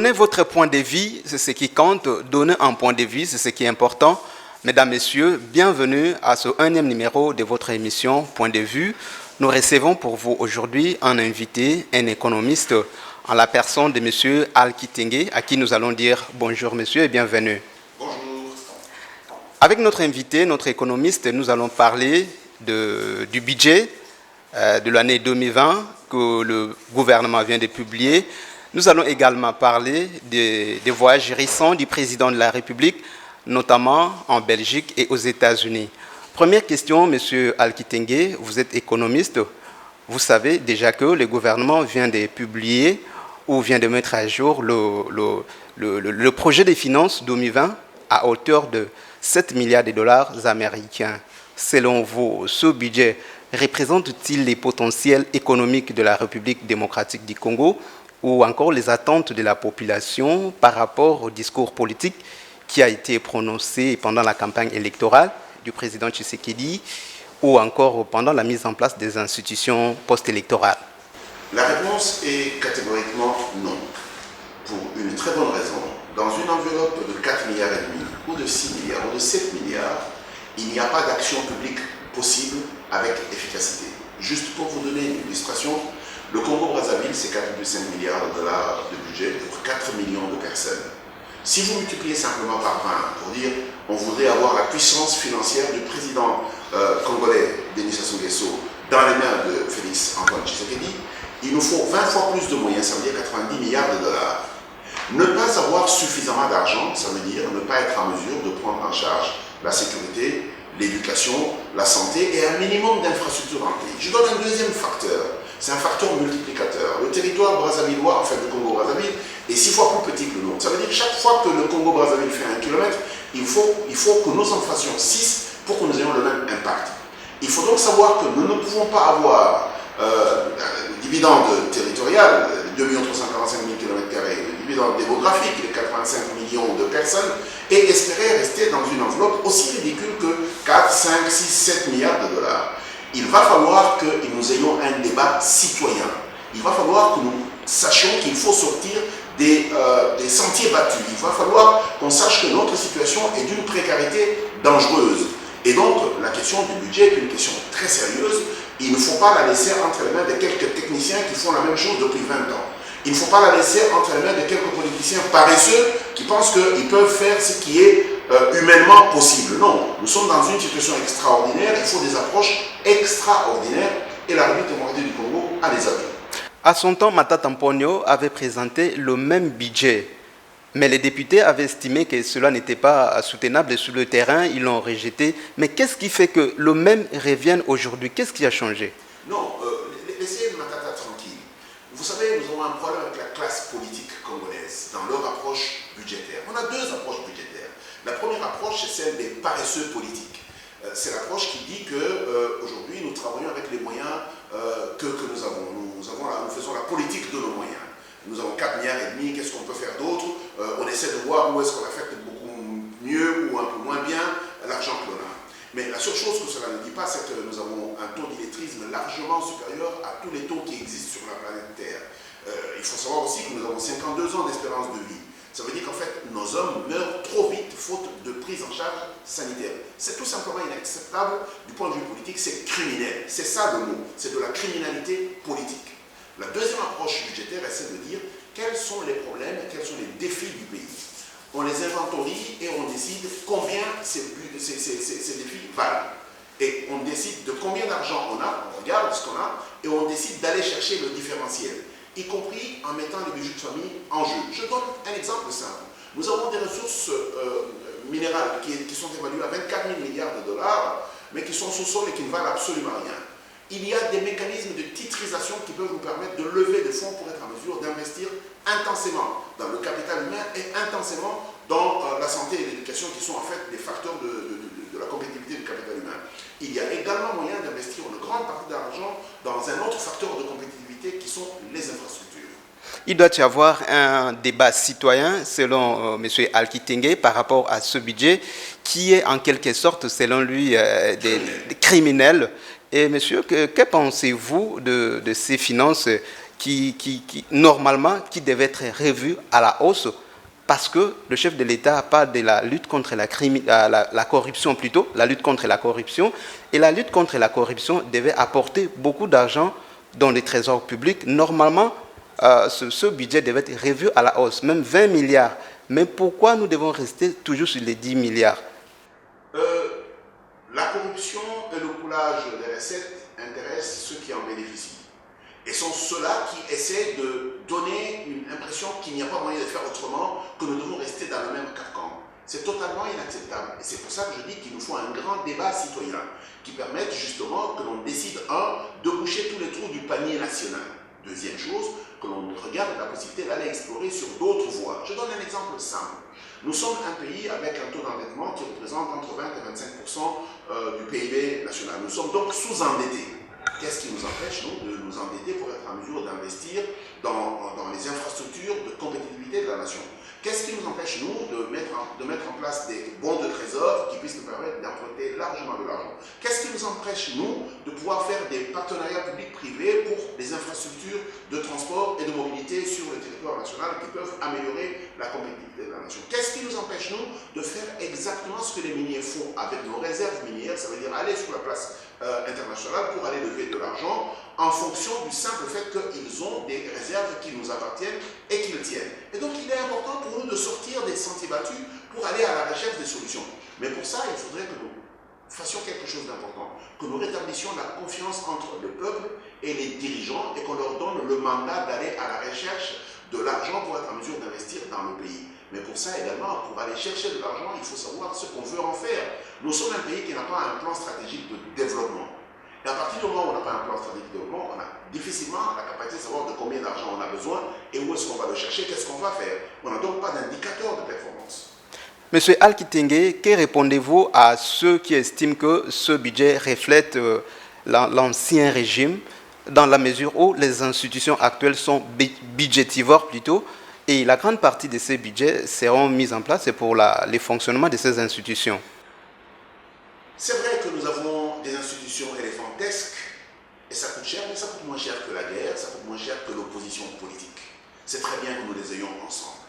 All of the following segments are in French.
Donner votre point de vue, c'est ce qui compte. Donner un point de vue, c'est ce qui est important. Mesdames, Messieurs, bienvenue à ce 1e numéro de votre émission Point de vue. Nous recevons pour vous aujourd'hui un invité, un économiste, en la personne de M. Alki Tengue, à qui nous allons dire bonjour monsieur et bienvenue. Bonjour. Avec notre invité, notre économiste, nous allons parler du budget de l'année 2020 que le gouvernement vient de publier. Nous allons également parler des voyages récents du président de la République, notamment en Belgique et aux États-Unis. Première question, M. Alki Tengue, vous êtes économiste. Vous savez déjà que le gouvernement vient de publier ou vient de mettre à jour le projet des finances 2020 à hauteur de 7 milliards de dollars américains. Selon vous, ce budget représente-t-il les potentiels économiques de la République démocratique du Congo ou encore les attentes de la population par rapport au discours politique qui a été prononcé pendant la campagne électorale du président Tshisekedi ou encore pendant la mise en place des institutions post-électorales? La réponse est catégoriquement non, pour une très bonne raison. Dans une enveloppe de 4 milliards et demi, ou de 6 milliards, ou de 7 milliards, il n'y a pas d'action publique possible avec efficacité. Juste pour vous donner une illustration, le Congo-Brazzaville, c'est 4,5 milliards de dollars de budget pour 4 millions de personnes. Si vous multipliez simplement par 20 pour dire on voudrait avoir la puissance financière du président congolais Denis Sassou Nguesso dans les mains de Félix Antoine Tshisekedi, il nous faut 20 fois plus de moyens, ça veut dire 90 milliards de dollars. Ne pas avoir suffisamment d'argent, ça veut dire ne pas être en mesure de prendre en charge la sécurité, l'éducation, la santé et un minimum d'infrastructures dans le pays. Je donne un deuxième facteur. C'est un facteur multiplicateur. Le territoire brazzavillois, en fait le Congo-Brazzaville, est 6 fois plus petit que le nôtre. Ça veut dire que chaque fois que le Congo-Brazzaville fait 1 kilomètre, il faut que nous en fassions 6 pour que nous ayons le même impact. Il faut donc savoir que nous ne pouvons pas avoir le dividende territorial, 2 345 000 km², le dividende démographique, les 85 millions de personnes, et espérer rester dans une enveloppe aussi ridicule que 4, 5, 6, 7 milliards de dollars. Il va falloir que nous ayons un débat citoyen. Il va falloir que nous sachions qu'il faut sortir des sentiers battus. Il va falloir qu'on sache que notre situation est d'une précarité dangereuse. Et donc, la question du budget est une question très sérieuse. Il ne faut pas la laisser entre les mains de quelques techniciens qui font la même chose depuis 20 ans. Il ne faut pas la laisser entre les mains de quelques politiciens paresseux qui pensent qu'ils peuvent faire ce qui est humainement possible. Non, nous sommes dans une situation extraordinaire, il faut des approches extraordinaires et la République démocratique du Congo a des atouts. À son temps, Matata Mponyo avait présenté le même budget, mais les députés avaient estimé que cela n'était pas soutenable sur le terrain, ils l'ont rejeté. Mais qu'est-ce qui fait que le même revienne aujourd'hui? Qu'est-ce qui a changé? Non, laissez Matata tranquille. Vous savez, nous avons un problème avec la classe politique congolaise dans leur approche budgétaire. On a deux approches budgétaires. La première approche, c'est celle des paresseux politiques. C'est l'approche qui dit qu'aujourd'hui, nous travaillons avec les moyens que nous avons. Nous faisons la politique de nos moyens. Nous avons 4 milliards et demi, qu'est-ce qu'on peut faire d'autre? On essaie de voir où est-ce qu'on affecte beaucoup mieux ou un peu moins bien l'argent que l'on a. Mais la seule chose que cela ne dit pas, c'est que nous avons un taux d'illettrisme largement supérieur à tous les taux qui existent sur la planète Terre. Il faut savoir aussi que nous avons 52 ans d'espérance de vie. Ça veut dire qu'en fait, nos hommes meurent trop vite faute de prise en charge sanitaire. C'est tout simplement inacceptable du point de vue politique, c'est criminel. C'est ça le mot, c'est de la criminalité politique. La deuxième approche budgétaire, c'est de dire quels sont les problèmes, quels sont les défis du pays. On les inventorie et on décide combien ces défis valent. Et on décide de combien d'argent on a, on regarde ce qu'on a, et on décide d'aller chercher le différentiel, y compris en mettant les budgets de famille en jeu. Je donne un exemple simple. Nous avons des ressources minérales qui sont évaluées à 24 000 milliards de dollars, mais qui sont sous sol et qui ne valent absolument rien. Il y a des mécanismes de titrisation qui peuvent nous permettre de lever des fonds pour être en mesure d'investir intensément dans le capital humain et intensément dans la santé et l'éducation qui sont en fait des facteurs de la compétitivité du capital humain. Il y a également moyen d'investir une grande partie d'argent dans un autre facteur de compétitivité qui sont les infrastructures. Il doit y avoir un débat citoyen, selon M. Alki Tengue, par rapport à ce budget, qui est en quelque sorte, selon lui, des criminels. Et monsieur, que pensez-vous de ces finances normalement, qui devaient être revus à la hausse, parce que le chef de l'État parle de la lutte contre la corruption plutôt, la lutte contre la corruption, et la lutte contre la corruption devait apporter beaucoup d'argent dans les trésors publics. Normalement, ce budget devait être revu à la hausse, même 20 milliards. Mais pourquoi nous devons rester toujours sur les 10 milliards? La corruption et le coulage des recettes intéressent ceux qui en bénéficient. Et sont ceux-là qui essaient de donner une impression qu'il n'y a pas moyen de faire autrement, que nous devons rester dans le même carcan. C'est totalement inacceptable. Et c'est pour ça que je dis qu'il nous faut un grand débat citoyen qui permette justement que l'on décide, de boucher tous les trous du panier national. Deuxième chose, que l'on regarde la possibilité d'aller explorer sur d'autres voies. Je donne un exemple simple. Nous sommes un pays avec un taux d'endettement qui représente entre 20 et 25% du PIB national. Nous sommes donc sous-endettés. Qu'est-ce qui nous empêche, nous, de nous endetter pour être en mesure d'investir dans les infrastructures de compétitivité de la nation? Qu'est-ce qui nous empêche, nous, de mettre en place des bons de trésor qui puissent nous permettre d'emprunter largement de l'argent? Qu'est-ce qui nous empêche, nous, de pouvoir faire des partenariats publics-privés pour des infrastructures de transport et de mobilité sur le territoire national qui peuvent améliorer la compétitivité de la nation? Qu'est-ce qui nous empêche, nous, de faire exactement ce que les miniers font avec nos réserves minières, ça veut dire aller sur la place internationale pour aller lever de l'argent en fonction du simple fait qu'ils ont des réserves qui nous appartiennent et qu'ils tiennent. Et donc il est important pour nous de sortir des sentiers battus pour aller à la recherche des solutions. Mais pour ça, il faudrait que nous fassions quelque chose d'important, que nous rétablissions la confiance entre le peuple et les dirigeants et qu'on leur donne le mandat d'aller à la recherche de l'argent pour être en mesure d'investir dans le pays. Mais pour ça également, pour aller chercher de l'argent, il faut savoir ce qu'on veut en faire. Nous sommes un pays qui n'a pas un plan stratégique de développement. Et à partir du moment où on n'a pas un plan stratégique de développement, on a difficilement la capacité de savoir de combien d'argent on a besoin et où est-ce qu'on va le chercher, qu'est-ce qu'on va faire. On n'a donc pas d'indicateur de performance. Monsieur Al-Kitenge, que répondez-vous à ceux qui estiment que ce budget reflète l'ancien régime dans la mesure où les institutions actuelles sont budgétivores plutôt, et la grande partie de ces budgets seront mis en place pour les fonctionnements de ces institutions? C'est vrai que nous avons des institutions éléphantesques et ça coûte cher, mais ça coûte moins cher que la guerre, ça coûte moins cher que l'opposition politique. C'est très bien que nous les ayons ensemble.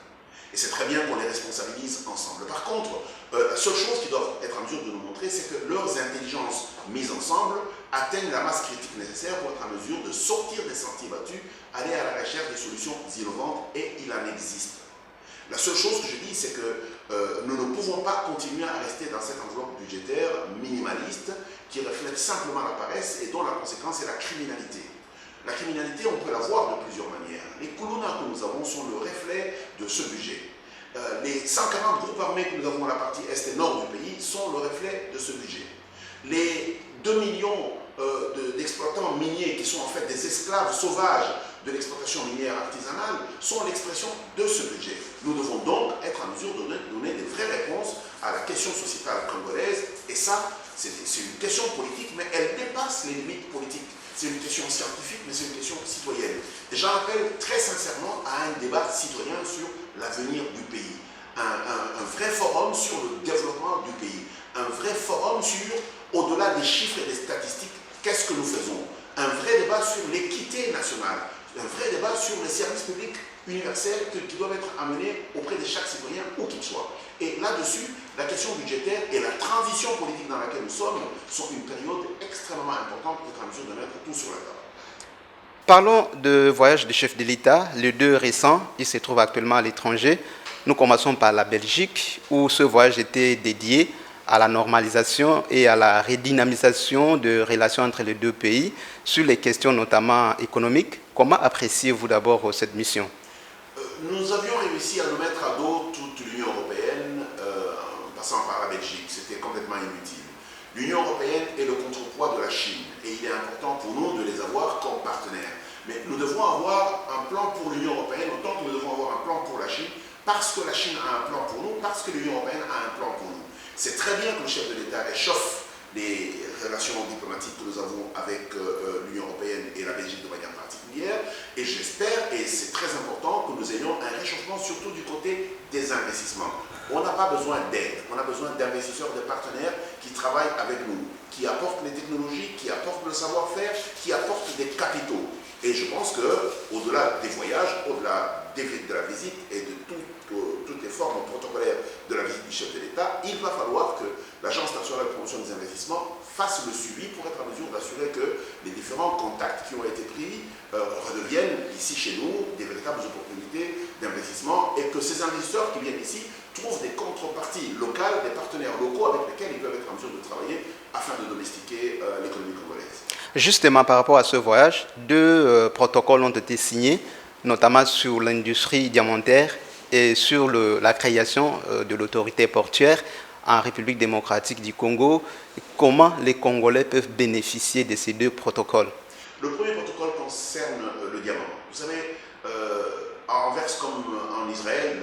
Et c'est très bien qu'on les responsabilise ensemble. Par contre, la seule chose qu'ils doivent être en mesure de nous montrer, c'est que leurs intelligences mises ensemble atteignent la masse critique nécessaire pour être en mesure de sortir des sentiers battus, aller à la recherche des solutions innovantes, et il en existe. La seule chose que je dis, c'est que nous ne pouvons pas continuer à rester dans cette enveloppe budgétaire minimaliste qui reflète simplement la paresse et dont la conséquence est la criminalité. La criminalité, on peut la voir de plusieurs manières. Les colonnas que nous avons sont le reflet de ce budget. Les 140 groupes armés que nous avons à la partie est et nord du pays sont le reflet de ce budget. Les 2 millions d'exploitants miniers qui sont en fait des esclaves sauvages de l'exploitation minière artisanale sont l'expression de ce budget. Nous devons donc être en mesure de donner des vraies réponses à la question sociétale congolaise, et ça, c'est une question politique, mais elle dépasse les limites politiques. C'est une question scientifique, mais c'est une question citoyenne. Et j'en appelle très sincèrement à un débat citoyen sur l'avenir du pays. Un vrai forum sur le développement du pays. Un vrai forum sur, au-delà des chiffres et des statistiques, qu'est-ce que nous faisons? Un vrai débat sur l'équité nationale. Un vrai débat sur les services publics universels qui doivent être amenés auprès de chaque citoyen, où qu'il soit. Et là-dessus, la question budgétaire et la transition politique dans laquelle nous sommes sont une période extrêmement importante pour être en mesure de mettre tout sur la table. Parlons de voyage de chef de l'État, les deux récents, ils se trouvent actuellement à l'étranger. Nous commençons par la Belgique, où ce voyage était dédié à la normalisation et à la redynamisation de relations entre les deux pays, sur les questions notamment économiques. Comment appréciez-vous d'abord cette mission? Nous avions réussi à nous mettre à dos toute l'Union européenne en passant par la Belgique. C'était complètement inutile. L'Union européenne est le contrepoids de la Chine et il est important pour nous de les avoir comme partenaires. Mais nous devons avoir un plan pour l'Union européenne autant que nous devons avoir un plan pour la Chine, parce que la Chine a un plan pour nous, parce que l'Union européenne a un plan pour nous. C'est très bien que le chef de l'État réchauffe les relations diplomatiques que nous avons avec l'Union européenne et la Belgique de manière particulière, et j'espère, et c'est très important, que nous ayons un réchauffement surtout du côté des investissements. On n'a pas besoin d'aide, on a besoin d'investisseurs, de partenaires qui travaillent avec nous, qui apportent les technologies, qui apportent le savoir-faire, qui apportent des capitaux. Et je pense qu'au-delà des voyages, au-delà de la visite et de toutes les formes protocolaires de la visite du chef de l'État, il va falloir que l'Agence nationale de promotion des investissements fasse le suivi pour être en mesure d'assurer que les différents contacts qui ont été pris redeviennent ici chez nous des véritables opportunités d'investissement et que ces investisseurs qui viennent ici trouvent des contreparties locales, des partenaires locaux avec lesquels ils peuvent être en mesure de travailler afin de domestiquer l'économie congolaise. Justement, par rapport à ce voyage, deux protocoles ont été signés, notamment sur l'industrie diamantaire et sur la création de l'autorité portuaire en République démocratique du Congo. Comment les Congolais peuvent bénéficier de ces deux protocoles? Le premier protocole concerne le diamant. Vous savez, en Anvers comme en Israël,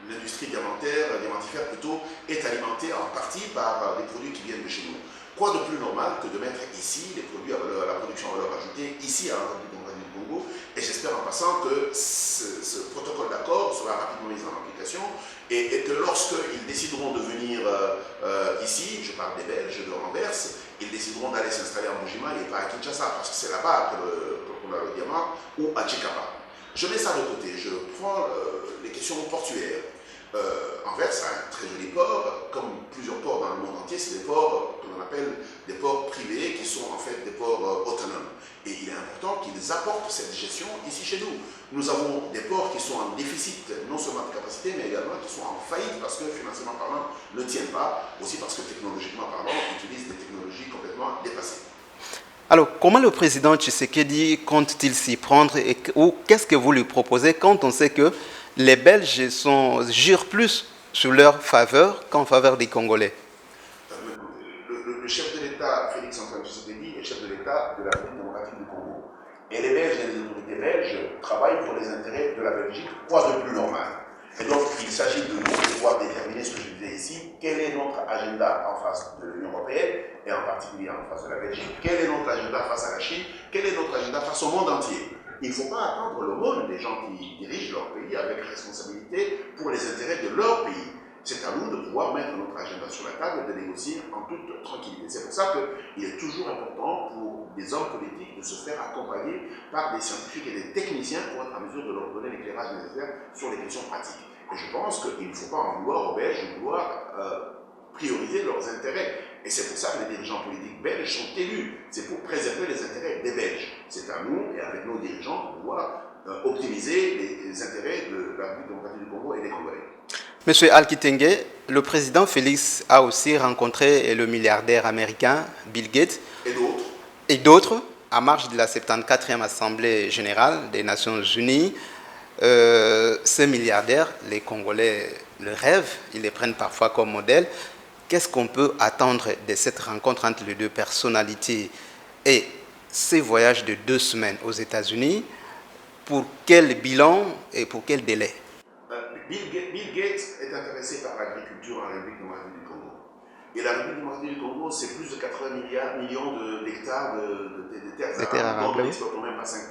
l'industrie diamantifère plutôt, est alimentée en partie par des produits qui viennent de chez nous. Quoi de plus normal que de mettre ici les produits à la production à valeur ajoutée, ici à la République démocratique du Congo, et j'espère en passant que ce protocole d'accord sera rapidement mis en application et que lorsqu'ils décideront de venir ici, je parle des Belges de Anvers, ils décideront d'aller s'installer en Bujima et pas à Kinshasa, parce que c'est là-bas qu'on a le diamant, ou à Tchikapa. Je mets ça de côté, je prends les questions portuaires. Anvers a un très joli port, comme plusieurs ports dans le monde entier, c'est des ports que l'on appelle des ports privés qui sont en fait des ports autonomes. Et il est important qu'ils apportent cette gestion ici chez nous. Nous avons des ports qui sont en déficit, non seulement de capacité, mais également qui sont en faillite parce que financièrement parlant ne tiennent pas, aussi parce que technologiquement parlant, utilisent des technologies complètement dépassées. Alors, comment le président Tshisekedi compte-t-il s'y prendre ou qu'est-ce que vous lui proposez quand on sait que les Belges jurent plus sur leur faveur qu'en faveur des Congolais? Le chef de l'État, Félix Antoine Tshisekedi, est chef de l'État de la République démocratique du Congo. Et les Belges et les autorités belges travaillent pour les intérêts de la Belgique, quoi de plus normal. Et donc, il s'agit de nous de pouvoir déterminer ce que je disais ici, quel est notre agenda en face de l'Union européenne, et en particulier en face de la Belgique, quel est notre agenda face à la Chine, quel est notre agenda face au monde entier. Il ne faut pas attendre l'aumône des gens qui dirigent leur pays avec responsabilité pour les intérêts de leur pays. C'est à nous de pouvoir mettre notre agenda sur la table et de négocier en toute tranquillité. C'est pour ça qu'il est toujours important pour des hommes politiques de se faire accompagner par des scientifiques et des techniciens pour être en mesure de leur donner l'éclairage nécessaire sur les questions pratiques. Et je pense qu'il ne faut pas en vouloir aux Belges de vouloir prioriser leurs intérêts. Et c'est pour ça que les dirigeants politiques belges sont élus. C'est pour préserver les intérêts des Belges. C'est à nous et avec nos dirigeants de pouvoir optimiser les intérêts de la République démocratique du Congo et des Congolais. Monsieur Al-Kitenge, le président Félix a aussi rencontré le milliardaire américain Bill Gates et d'autres à marge de la 74e Assemblée générale des Nations Unies. Ces milliardaires, les Congolais le rêvent, ils les prennent parfois comme modèle. Qu'est-ce qu'on peut attendre de cette rencontre entre les deux personnalités et ces voyages de 2 semaines aux États-Unis? Pour quel bilan et pour quel délai? Bill Gates est intéressé par l'agriculture en République démocratique du Congo. Et la République démocratique du Congo, c'est plus de 80 millions d'hectares de terres arables, dont on n'exploite même pas 5%.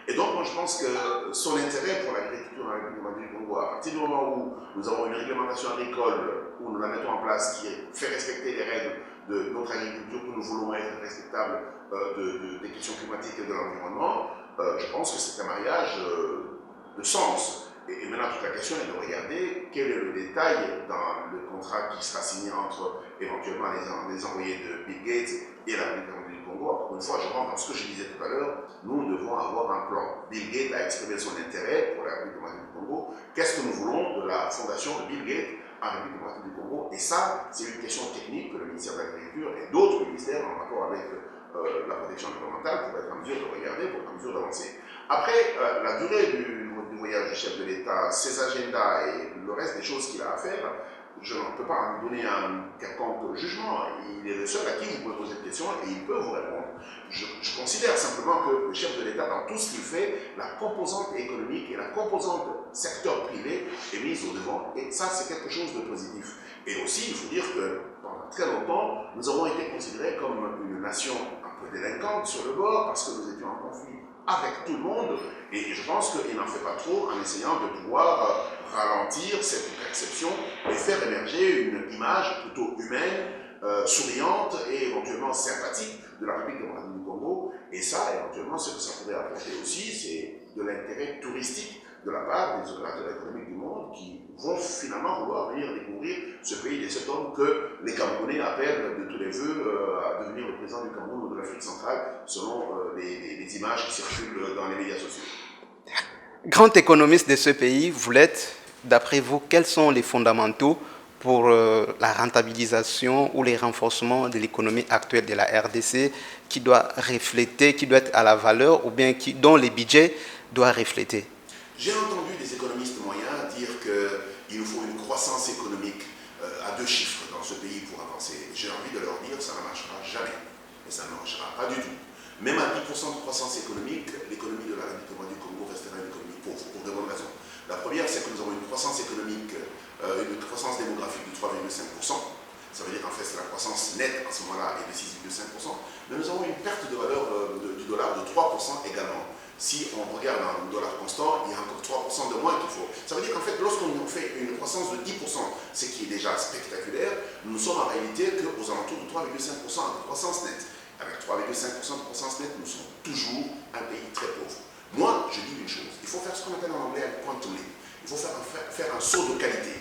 Et donc, moi, je pense que son intérêt pour l'agriculture en République démocratique du Congo, à partir du moment où nous avons une réglementation agricole, où nous la mettons en place, qui fait respecter les règles de notre agriculture, que nous voulons être respectables des questions climatiques et de l'environnement, je pense que c'est un mariage de sens. Et maintenant, toute la question est de regarder quel est le détail dans le contrat qui sera signé entre éventuellement les envoyés de Bill Gates et la République du Congo. Encore une fois, je rentre dans ce que je disais tout à l'heure, nous devons avoir un plan. Bill Gates a exprimé son intérêt pour la République du Congo. Qu'est-ce que nous voulons de la fondation de Bill Gates en République du Congo? Et ça, c'est une question technique que le ministère de l'Agriculture et d'autres ministères en rapport avec la protection environnementale pour être en mesure de regarder, pour être en mesure d'avancer. Après, la durée du voyage du chef de l'État, ses agendas et le reste des choses qu'il a à faire, je ne peux pas lui donner un quelconque jugement. Il est le seul à qui vous pouvez poser cette question et il peut vous répondre. Je considère simplement que le chef de l'État, dans tout ce qu'il fait, la composante économique et la composante secteur privé est mise au devant. Et ça, c'est quelque chose de positif. Et aussi, il faut dire que pendant très longtemps, nous avons été considérés comme une nation un peu délinquante sur le bord parce que nous étions en conflit avec tout le monde, et je pense qu'il n'en fait pas trop en essayant de pouvoir ralentir cette perception et faire émerger une image plutôt humaine, souriante et éventuellement sympathique de la République démocratique du Congo. Et ça, éventuellement, ce que ça pourrait apporter aussi, c'est de l'intérêt touristique de la part des opérateurs économiques du monde qui vont finalement vouloir venir découvrir ce pays et cet homme que les Camerounais appellent de tous les vœux à devenir le président du Cameroun ou de l'Afrique centrale, selon les images qui circulent dans les médias sociaux. Grand économiste de ce pays, vous l'êtes. D'après vous, quels sont les fondamentaux pour la rentabilisation ou les renforcements de l'économie actuelle de la RDC qui doit refléter, qui doit être à la valeur ou bien dont les budgets doivent refléter? J'ai entendu des économistes moyens dire qu'il nous faut une croissance économique à 2 chiffres dans ce pays pour avancer. J'ai envie de leur dire que ça ne marchera jamais. Et ça ne marchera pas du tout. Même à 10% de croissance économique, l'économie de la République du Congo restera une économie pauvre, pour de bonnes raisons. La première, c'est que nous avons une croissance économique, une croissance démographique de 3,5%. Ça veut dire qu'en fait, la croissance nette en ce moment-là est de 6,5%. Mais nous avons une perte de valeur du dollar de 3% également. Si on regarde dans le dollar constant, il y a encore 3% de moins qu'il faut. Ça veut dire qu'en fait, lorsqu'on fait une croissance de 10%, ce qui est déjà spectaculaire, nous sommes en réalité qu'aux alentours de 3,5% de croissance nette. Avec 3,5% de croissance nette, nous sommes toujours un pays très pauvre. Moi, je dis une chose, il faut faire ce qu'on appelle en anglais un quantum leap. Il faut faire un saut de qualité.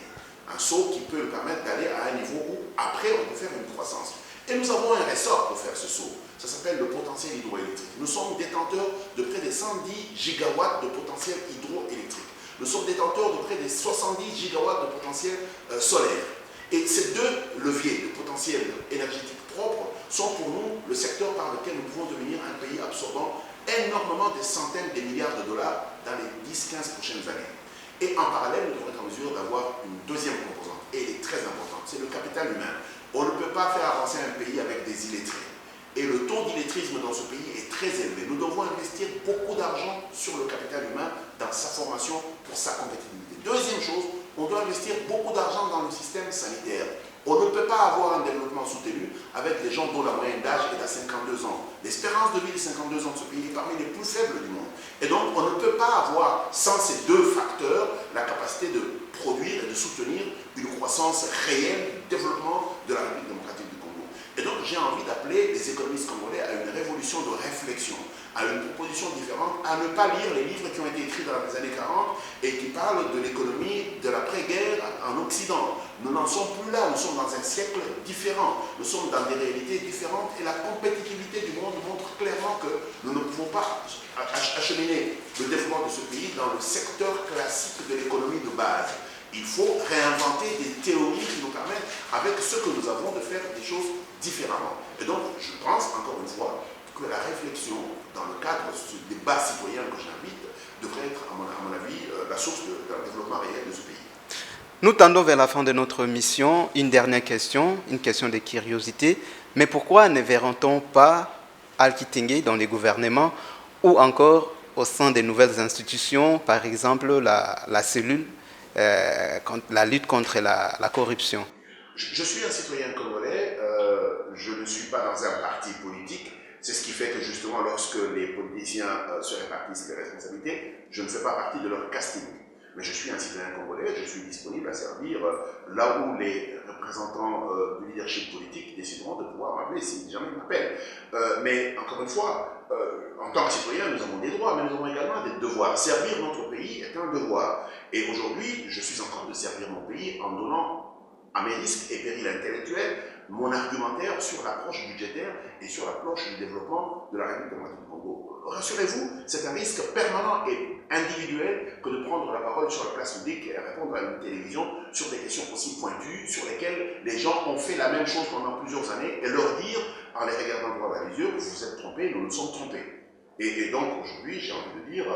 Un saut qui peut permettre d'aller à un niveau où, après, on peut faire une croissance. Et nous avons un ressort pour faire ce saut. Ça s'appelle le potentiel hydroélectrique. Nous sommes détenteurs de près de 110 gigawatts de potentiel hydroélectrique. Nous sommes détenteurs de près de 70 gigawatts de potentiel solaire. Et ces 2 leviers de potentiel énergétique propre sont pour nous le secteur par lequel nous pouvons devenir un pays absorbant énormément des centaines de milliards de dollars dans les 10-15 prochaines années. Et en parallèle, nous devrons être en mesure d'avoir une deuxième composante, et elle est très importante, c'est le capital humain. On ne peut pas faire avancer un pays avec des illettrés. Et le taux d'illettrisme dans ce pays est très élevé. Nous devons investir beaucoup d'argent sur le capital humain dans sa formation pour sa compétitivité. Deuxième chose, on doit investir beaucoup d'argent dans le système sanitaire. On ne peut pas avoir un développement soutenu avec des gens dont la moyenne d'âge est à 52 ans. L'espérance de vie de 52 ans de ce pays est parmi les plus faibles du monde. Et donc, on ne peut pas avoir, sans ces 2 facteurs, la capacité de produire et de soutenir une croissance réelle du développement de la République démocratique du Congo. Et donc, j'ai envie d'appeler les économistes congolais à une révolution de réflexion, à une proposition différente, à ne pas lire les livres qui ont été écrits dans les années 40 et qui parlent de l'économie de l'après-guerre en Occident. Nous n'en sommes plus là, nous sommes dans un siècle différent, nous sommes dans des réalités différentes et la compétitivité du monde montre clairement que nous ne pouvons pas acheminer le développement de ce pays dans le secteur classique de l'économie de base. Il faut réinventer des théories qui nous permettent, avec ce que nous avons, de faire des choses différemment. Et donc, je pense, encore une fois, que la réflexion, dans le cadre de ce débat citoyen que j'invite, devrait être, à mon avis, la source d'un développement réel de ce pays. Nous tendons vers la fin de notre mission. Une dernière question, une question de curiosité. Mais pourquoi ne verra-t-on pas Al-Kitenge dans les gouvernements ou encore au sein des nouvelles institutions, par exemple la cellule, la lutte contre la corruption? Je suis un citoyen congolais, je ne suis pas dans un parti politique. C'est ce qui fait que justement, lorsque les politiciens se répartissent les responsabilités, je ne fais pas partie de leur casting. Mais je suis un citoyen congolais, je suis disponible à servir là où les représentants du leadership politique décideront de pouvoir m'appeler si jamais ils m'appellent. Mais encore une fois, en tant que citoyen, nous avons des droits, mais nous avons également des devoirs. Servir notre pays est un devoir. Et aujourd'hui, je suis en train de servir mon pays en donnant à mes risques et périls intellectuels mon argumentaire sur l'approche budgétaire et sur l'approche du développement de la République démocratique du Congo. Rassurez-vous, c'est un risque permanent et individuel que de prendre la parole sur la place publique et répondre à une télévision sur des questions aussi pointues, sur lesquelles les gens ont fait la même chose pendant plusieurs années, et leur dire, en les regardant droit dans les yeux, vous vous êtes trompés, nous nous sommes trompés. Et donc aujourd'hui, j'ai envie de dire,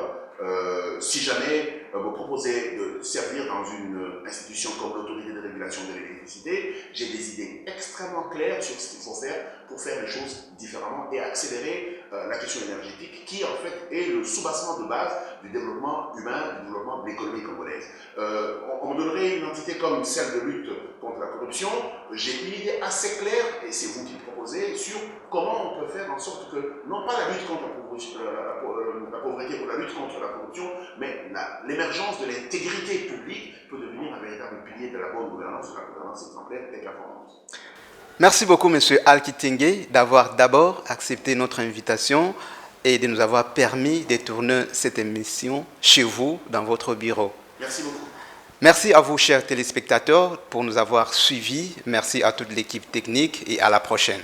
si jamais vous proposez de servir dans une institution comme l'autorité de régulation de l'électricité, j'ai des idées extrêmement claires sur ce qu'il faut faire pour faire les choses différemment et accélérer la question énergétique qui en fait est le soubassement de base du développement humain, du développement de l'économie congolaise. On me donnerait une entité comme celle de lutte contre la corruption. J'ai une idée assez claire, et c'est vous qui le proposez, sur comment on peut faire en sorte que, non pas la lutte contre la pauvreté ou la lutte contre la corruption, mais l'émergence de l'intégrité publique peut devenir un véritable pilier de la bonne gouvernance, de la gouvernance exemplaire et performante. Merci beaucoup, M. Alkitingue, d'avoir d'abord accepté notre invitation et de nous avoir permis de tourner cette émission chez vous, dans votre bureau. Merci beaucoup. Merci à vous, chers téléspectateurs, pour nous avoir suivis. Merci à toute l'équipe technique et à la prochaine.